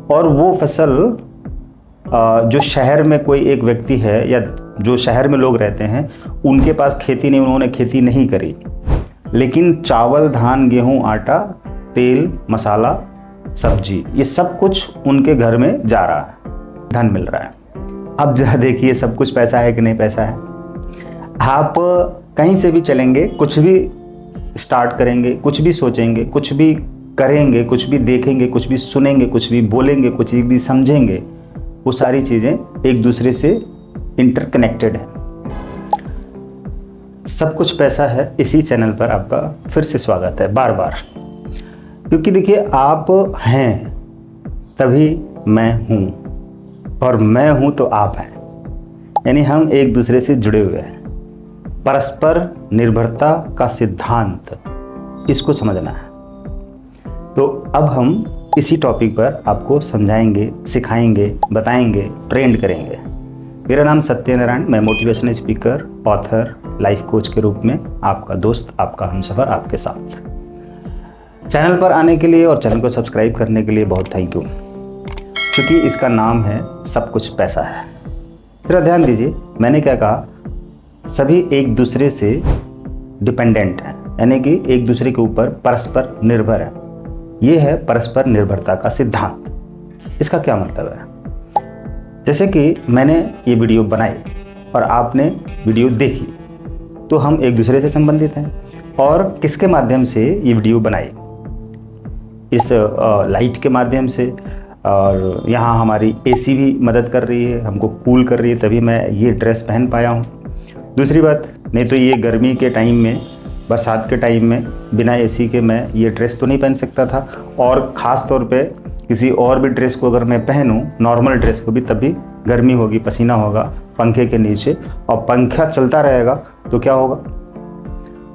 और वो फसल जो शहर में कोई एक व्यक्ति है या जो शहर में लोग रहते हैं उनके पास खेती नहीं, उन्होंने खेती नहीं करी, लेकिन चावल, धान, गेहूं, आटा, तेल, मसाला, सब्जी, ये सब कुछ उनके घर में जा रहा है, धन मिल रहा है। अब जरा देखिए, सब कुछ पैसा है कि नहीं पैसा है। आप कहीं से भी चलेंगे, कुछ भी स्टार्ट करेंगे, कुछ भी सोचेंगे, कुछ भी करेंगे, कुछ भी देखेंगे, कुछ भी सुनेंगे, कुछ भी बोलेंगे, कुछ भी समझेंगे, वो सारी चीज़ें एक दूसरे से इंटरकनेक्टेड है। सब कुछ पैसा है इसी चैनल पर आपका फिर से स्वागत है बार बार, क्योंकि देखिए, आप हैं तभी मैं हूँ और मैं हूँ तो आप हैं, यानी हम एक दूसरे से जुड़े हुए हैं। परस्पर निर्भरता का सिद्धांत, इसको समझना है। तो अब हम इसी टॉपिक पर आपको समझाएंगे, सिखाएंगे, बताएंगे, ट्रेंड करेंगे। मेरा नाम सत्यनारायण, मैं motivational speaker, author, life coach के रूप में आपका दोस्त, आपका हमसफर आपके साथ। चैनल पर आने के लिए और चैनल को सब्सक्राइब करने के लिए बहुत थैंक यू, क्योंकि इसका नाम है सब कुछ पैसा है। जरा ध्यान दीजिए, मैंने क्या कहा, सभी एक दूसरे से डिपेंडेंट हैं, यानी कि एक दूसरे के ऊपर परस्पर निर्भर है। ये है परस्पर निर्भरता का सिद्धांत। इसका क्या मतलब है? जैसे कि मैंने ये वीडियो बनाई और आपने वीडियो देखी, तो हम एक दूसरे से संबंधित हैं। और किसके माध्यम से ये वीडियो बनाई? इस लाइट के माध्यम से, और यहाँ हमारी एसी भी मदद कर रही है, हमको कूल कर रही है, तभी मैं ये ड्रेस पहन पाया हूँ। दूसरी बात, नहीं तो ये गर्मी के टाइम में, बरसात के टाइम में बिना एसी के मैं ये ड्रेस तो नहीं पहन सकता था। और ख़ास तौर पे किसी और भी ड्रेस को अगर मैं पहनूं, नॉर्मल ड्रेस को भी, तब भी गर्मी होगी, पसीना होगा पंखे के नीचे, और पंखा चलता रहेगा तो क्या होगा,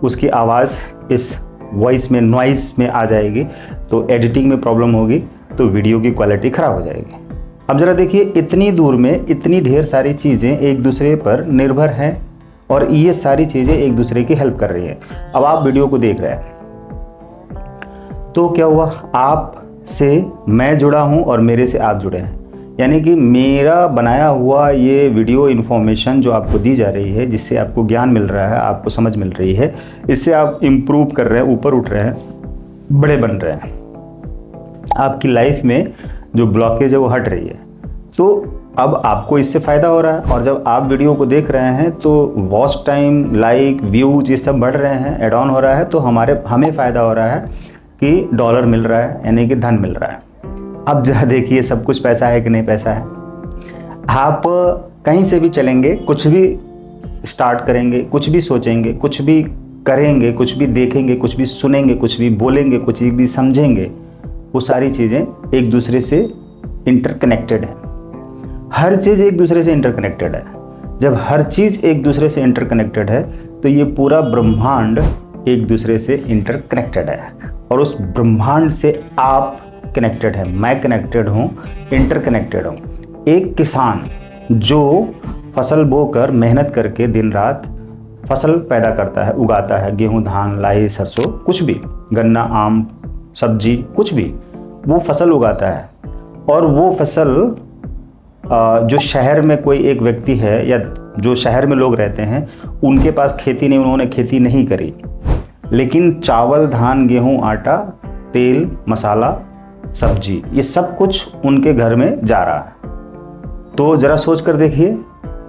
उसकी आवाज़ इस वॉइस में, नॉइज़ में आ जाएगी, तो एडिटिंग में प्रॉब्लम होगी, तो वीडियो की क्वालिटी ख़राब हो जाएगी। अब ज़रा देखिए, इतनी दूर में इतनी ढेर सारी चीज़ें एक दूसरे पर निर्भर हैं और ये सारी चीज़ें एक दूसरे की हेल्प कर रही हैं। अब आप वीडियो को देख रहे हैं तो क्या हुआ, आप से मैं जुड़ा हूँ और मेरे से आप जुड़े हैं, यानी कि मेरा बनाया हुआ ये वीडियो इन्फॉर्मेशन जो आपको दी जा रही है, जिससे आपको ज्ञान मिल रहा है, आपको समझ मिल रही है, इससे आप इम्प्रूव कर रहे हैं, ऊपर उठ रहे हैं, बड़े बन रहे हैं, आपकी लाइफ में जो ब्लॉकेज है वो हट रही है। तो अब आपको इससे फ़ायदा हो रहा है, और जब आप वीडियो को देख रहे हैं तो वॉच टाइम, लाइक, व्यूज, ये सब बढ़ रहे हैं, ऐड ऑन हो रहा है, तो हमें फ़ायदा हो रहा है कि डॉलर मिल रहा है, यानी कि धन मिल रहा है। अब जरा देखिए, सब कुछ पैसा है कि नहीं पैसा है। आप कहीं से भी चलेंगे, कुछ भी स्टार्ट करेंगे, कुछ भी सोचेंगे, कुछ भी करेंगे, कुछ भी देखेंगे, कुछ भी सुनेंगे, कुछ भी बोलेंगे, कुछ भी समझेंगे, वो सारी चीज़ें एक दूसरे से इंटरकनेक्टेड है। हर चीज़ एक दूसरे से इंटरकनेक्टेड है। जब हर चीज़ एक दूसरे से इंटरकनेक्टेड है तो ये पूरा ब्रह्मांड एक दूसरे से इंटरकनेक्टेड है, और उस ब्रह्मांड से आप कनेक्टेड है, मैं कनेक्टेड हूँ, इंटरकनेक्टेड हूँ। एक किसान जो फसल बोकर मेहनत करके दिन रात फसल पैदा करता है, उगाता है, गेहूँ, धान, लाई, सरसों, कुछ भी, गन्ना, आम, सब्जी, कुछ भी, वो फसल उगाता है। और वो फसल जो शहर में कोई एक व्यक्ति है या जो शहर में लोग रहते हैं उनके पास खेती नहीं, उन्होंने खेती नहीं करी, लेकिन चावल, धान, गेहूं, आटा, तेल, मसाला, सब्जी, ये सब कुछ उनके घर में जा रहा है। तो ज़रा सोच कर देखिए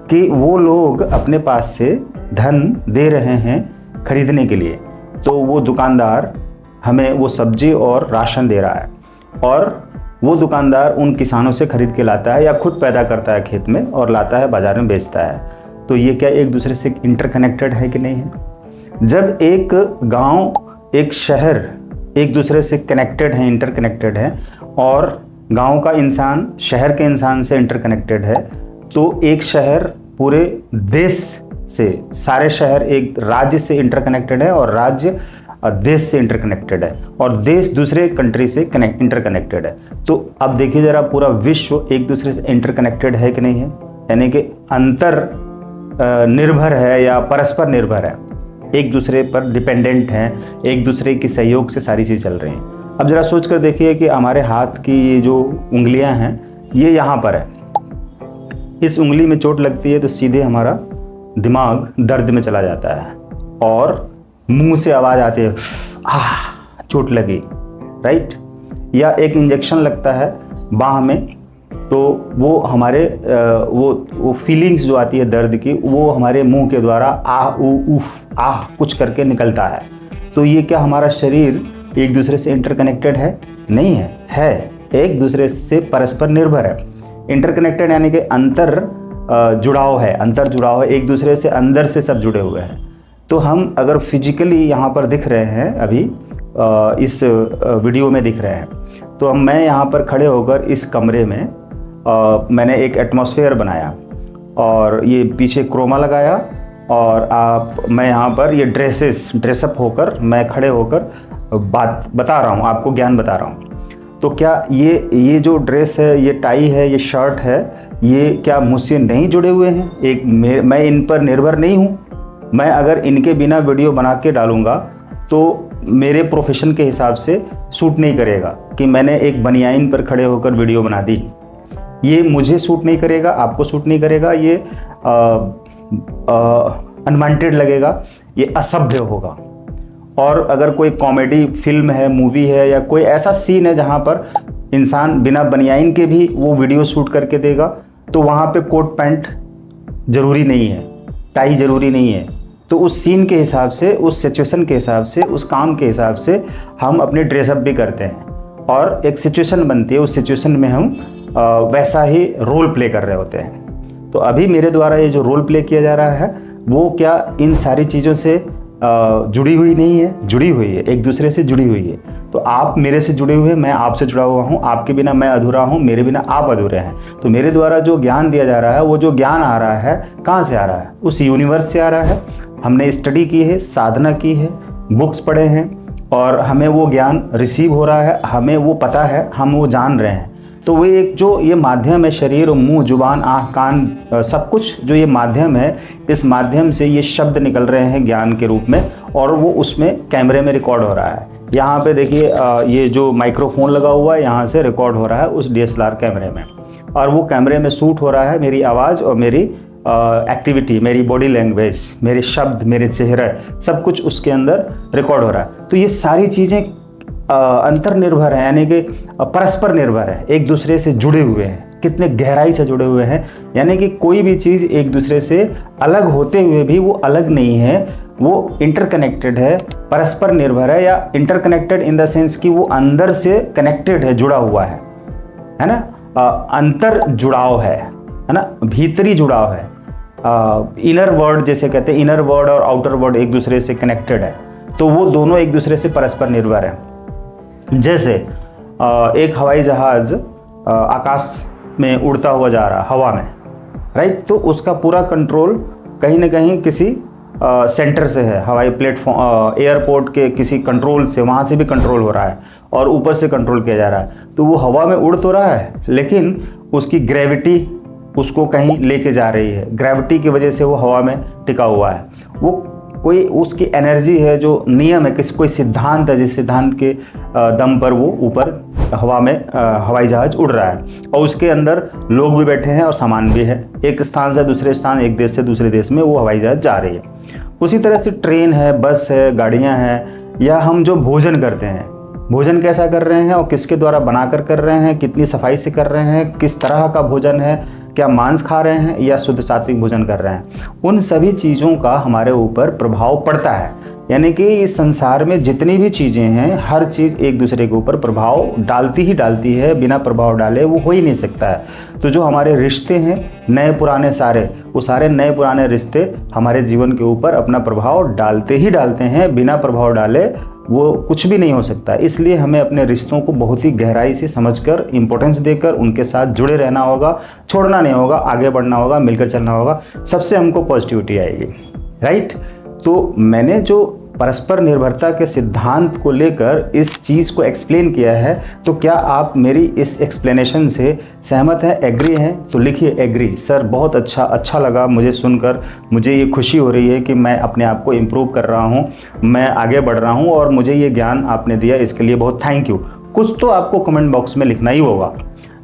कि वो लोग अपने पास से धन दे रहे हैं खरीदने के लिए, तो वो दुकानदार हमें वो सब्जी और राशन दे रहा है, और वो दुकानदार उन किसानों से खरीद के लाता है या खुद पैदा करता है खेत में और लाता है, बाजार में बेचता है। तो ये क्या एक दूसरे से इंटरकनेक्टेड है कि नहीं है? जब एक गांव, एक शहर एक दूसरे से कनेक्टेड है, इंटरकनेक्टेड है, और गांव का इंसान शहर के इंसान से इंटरकनेक्टेड है, तो एक शहर पूरे देश से, सारे शहर एक राज्य से इंटरकनेक्टेड है, और राज्य देश से इंटरकनेक्टेड है, और देश दूसरे कंट्री से इंटरकनेक्टेड है। तो अब देखिए जरा, पूरा विश्व एक दूसरे से इंटरकनेक्टेड है कि नहीं है, यानी कि अंतर निर्भर है या परस्पर निर्भर है, एक दूसरे पर डिपेंडेंट हैं, एक दूसरे के सहयोग से सारी चीज़ चल रही हैं। अब ज़रा सोच कर देखिए कि हमारे हाथ की ये जो उंगलियां हैं ये यहाँ पर है, इस उंगली में चोट लगती है तो सीधे हमारा दिमाग दर्द में चला जाता है और मुंह से आवाज़ आती है चोट लगी, राइट। या एक इंजेक्शन लगता है बाह में तो वो हमारे वो फीलिंग्स जो आती है दर्द की वो हमारे मुंह के द्वारा आह ऊ उफ आह कुछ करके निकलता है। तो ये क्या हमारा शरीर एक दूसरे से इंटरकनेक्टेड है? नहीं है एक दूसरे से परस्पर निर्भर है। इंटरकनेक्टेड यानी कि अंतर जुड़ाव है, एक दूसरे से अंदर से सब जुड़े हुए हैं। तो हम अगर फिजिकली यहाँ पर दिख रहे हैं, अभी इस वीडियो में दिख रहे हैं, तो मैं यहाँ पर खड़े होकर इस कमरे में मैंने एक एटमॉस्फेयर बनाया और ये पीछे क्रोमा लगाया और मैं यहाँ पर ये ड्रेसअप होकर मैं खड़े होकर बात बता रहा हूँ, आपको ज्ञान बता रहा हूँ। तो क्या ये जो ड्रेस है, ये टाई है, ये शर्ट है, ये क्या मुझसे नहीं जुड़े हुए हैं? मैं इन पर निर्भर नहीं हूँ। मैं अगर इनके बिना वीडियो बना के डालूँगा तो मेरे प्रोफेशन के हिसाब से सूट नहीं करेगा कि मैंने एक बनियाइन पर खड़े होकर वीडियो बना दी। ये मुझे सूट नहीं करेगा, आपको सूट नहीं करेगा, ये अनवांटेड लगेगा, ये असभ्य होगा। और अगर कोई कॉमेडी फिल्म है, मूवी है या कोई ऐसा सीन है जहाँ पर इंसान बिना बनियाइन के भी वो वीडियो शूट करके देगा, तो वहाँ पे कोट पैंट ज़रूरी नहीं है, टाई ज़रूरी नहीं है। तो उस सीन के हिसाब से, उस सिचुएशन के हिसाब से, उस काम के हिसाब से हम अपने ड्रेसअप भी करते हैं और एक सिचुएशन बनती है, उस सिचुएशन में हम वैसा ही रोल प्ले कर रहे होते हैं। तो अभी मेरे द्वारा ये जो रोल प्ले किया जा रहा है वो क्या इन सारी चीज़ों से जुड़ी हुई नहीं है? जुड़ी हुई है, एक दूसरे से जुड़ी हुई है। तो आप मेरे से जुड़े हुए, मैं आपसे जुड़ा हुआ हूँ, आपके बिना मैं अधूरा हूँ, मेरे बिना आप अधूरे हैं। तो मेरे द्वारा जो ज्ञान दिया जा रहा है, वो जो ज्ञान आ रहा है कहाँ से आ रहा है? उस यूनिवर्स से आ रहा है। हमने स्टडी की है, साधना की है, बुक्स पढ़े हैं और हमें वो ज्ञान रिसीव हो रहा है, हमें वो पता है, हम वो जान रहे हैं। तो वो एक जो ये माध्यम है, शरीर, मुंह, जुबान, आँख, कान, सब कुछ जो ये माध्यम है, इस माध्यम से ये शब्द निकल रहे हैं ज्ञान के रूप में और वो उसमें कैमरे में रिकॉर्ड हो रहा है। यहाँ पे देखिए ये जो माइक्रोफोन लगा हुआ है, यहाँ से रिकॉर्ड हो रहा है उस DSLR कैमरे में और वो कैमरे में शूट हो रहा है मेरी आवाज़ और मेरी एक्टिविटी, मेरी बॉडी लैंग्वेज, मेरे शब्द, मेरे चेहरे, सब कुछ उसके अंदर रिकॉर्ड हो रहा है। तो ये सारी चीज़ें अंतर निर्भर है, यानी कि परस्पर निर्भर है, एक दूसरे से जुड़े हुए हैं। कितने गहराई से जुड़े हुए हैं, यानी कि कोई भी चीज़ एक दूसरे से अलग होते हुए भी वो अलग नहीं है, वो इंटरकनेक्टेड है, परस्पर निर्भर है, या इंटरकनेक्टेड इन द सेंस कि वो अंदर से कनेक्टेड है, जुड़ा हुआ है ना। अंतर जुड़ाव है ना, भीतरी जुड़ाव है। इनर वर्ड जैसे कहते हैं, इनर वर्ड और आउटर वर्ड एक दूसरे से कनेक्टेड है, तो वो दोनों एक दूसरे से परस्पर निर्भर है। जैसे एक हवाई जहाज़ आकाश में उड़ता हुआ जा रहा हवा में, राइट, तो उसका पूरा कंट्रोल कहीं ना कहीं किसी सेंटर से है, हवाई प्लेटफॉर्म, एयरपोर्ट के किसी कंट्रोल से, वहाँ से भी कंट्रोल हो रहा है और ऊपर से कंट्रोल किया जा रहा है। तो वो हवा में उड़ तो रहा है लेकिन उसकी ग्रेविटी उसको कहीं लेके जा रही है, ग्रेविटी की वजह से वो हवा में टिका हुआ है। वो कोई उसकी एनर्जी है, जो नियम है, कोई सिद्धांत है, जिस सिद्धांत के दम पर वो ऊपर हवा में हवाई जहाज़ उड़ रहा है और उसके अंदर लोग भी बैठे हैं और सामान भी है। एक स्थान से दूसरे स्थान, एक देश से दूसरे देश में वो हवाई जहाज़ जा रही है। उसी तरह से ट्रेन है, बस है, गाड़ियाँ हैं, या हम जो भोजन करते हैं, भोजन कैसा कर रहे हैं और किसके द्वारा बनाकर कर रहे हैं, कितनी सफाई से कर रहे हैं, किस तरह का भोजन है, क्या मांस खा रहे हैं या शुद्ध सात्विक भोजन कर रहे हैं, उन सभी चीज़ों का हमारे ऊपर प्रभाव पड़ता है। यानी कि इस संसार में जितनी भी चीज़ें हैं, हर चीज़ एक दूसरे के ऊपर प्रभाव डालती ही डालती है, बिना प्रभाव डाले वो हो ही नहीं सकता है। तो जो हमारे रिश्ते हैं, नए पुराने सारे, वो सारे नए पुराने रिश्ते हमारे जीवन के ऊपर अपना प्रभाव डालते ही डालते हैं, बिना प्रभाव डाले वो कुछ भी नहीं हो सकता। इसलिए हमें अपने रिश्तों को बहुत ही गहराई से समझकर, इम्पोर्टेंस देकर उनके साथ जुड़े रहना होगा, छोड़ना नहीं होगा, आगे बढ़ना होगा, मिलकर चलना होगा। सबसे हमको पॉजिटिविटी आएगी, राइट। तो मैंने जो परस्पर निर्भरता के सिद्धांत को लेकर इस चीज़ को एक्सप्लेन किया है, तो क्या आप मेरी इस एक्सप्लेनेशन से सहमत हैं, एग्री हैं? तो लिखिए एग्री। सर बहुत अच्छा लगा मुझे सुनकर, मुझे ये खुशी हो रही है कि मैं अपने आप को इम्प्रूव कर रहा हूँ, मैं आगे बढ़ रहा हूँ और मुझे ये ज्ञान आपने दिया, इसके लिए बहुत थैंक यू। कुछ तो आपको कमेंट बॉक्स में लिखना ही होगा,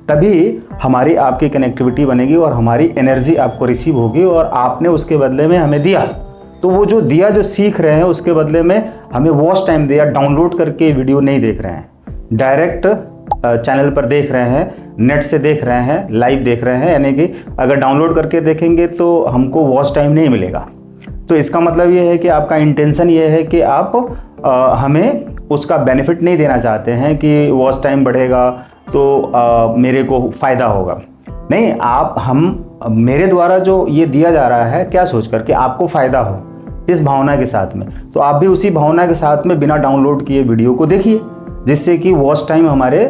तभी हमारी आपकी कनेक्टिविटी बनेगी और हमारी एनर्जी आपको रिसीव होगी और आपने उसके बदले में हमें दिया। तो वो जो दिया, जो सीख रहे हैं, उसके बदले में हमें वॉच टाइम दिया। डाउनलोड करके वीडियो नहीं देख रहे हैं, डायरेक्ट चैनल पर देख रहे हैं, नेट से देख रहे हैं, लाइव देख रहे हैं। यानी कि अगर डाउनलोड करके देखेंगे तो हमको वॉच टाइम नहीं मिलेगा। तो इसका मतलब ये है कि आपका इंटेंशन ये है कि आप हमें उसका बेनिफिट नहीं देना चाहते हैं कि वॉच टाइम बढ़ेगा तो मेरे को फ़ायदा होगा। नहीं, मेरे द्वारा जो ये दिया जा रहा है, क्या सोचकर कि आपको फ़ायदा हो, इस भावना के साथ में, तो आप भी उसी भावना के साथ में बिना डाउनलोड किए वीडियो को देखिए, जिससे कि वॉच टाइम हमारे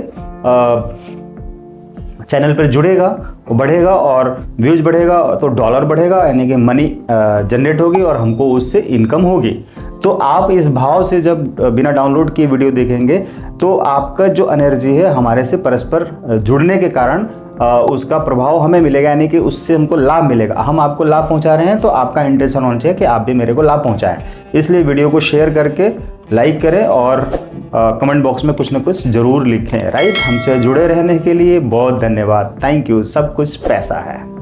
चैनल पर जुड़ेगा, वो बढ़ेगा और व्यूज बढ़ेगा तो डॉलर बढ़ेगा, यानी कि मनी जनरेट होगी और हमको उससे इनकम होगी। तो आप इस भाव से जब बिना डाउनलोड किए वीडियो देखेंगे तो आपका जो एनर्जी है हमारे से परस्पर जुड़ने के कारण उसका प्रभाव हमें मिलेगा, यानी कि उससे हमको लाभ मिलेगा। हम आपको लाभ पहुंचा रहे हैं तो आपका इंटेंशन होना चाहिए कि आप भी मेरे को लाभ पहुंचाएं। इसलिए वीडियो को शेयर करके लाइक करें और कमेंट बॉक्स में कुछ ना कुछ ज़रूर लिखें। राइट, हमसे जुड़े रहने के लिए बहुत धन्यवाद। Thank you. सब कुछ पैसा है।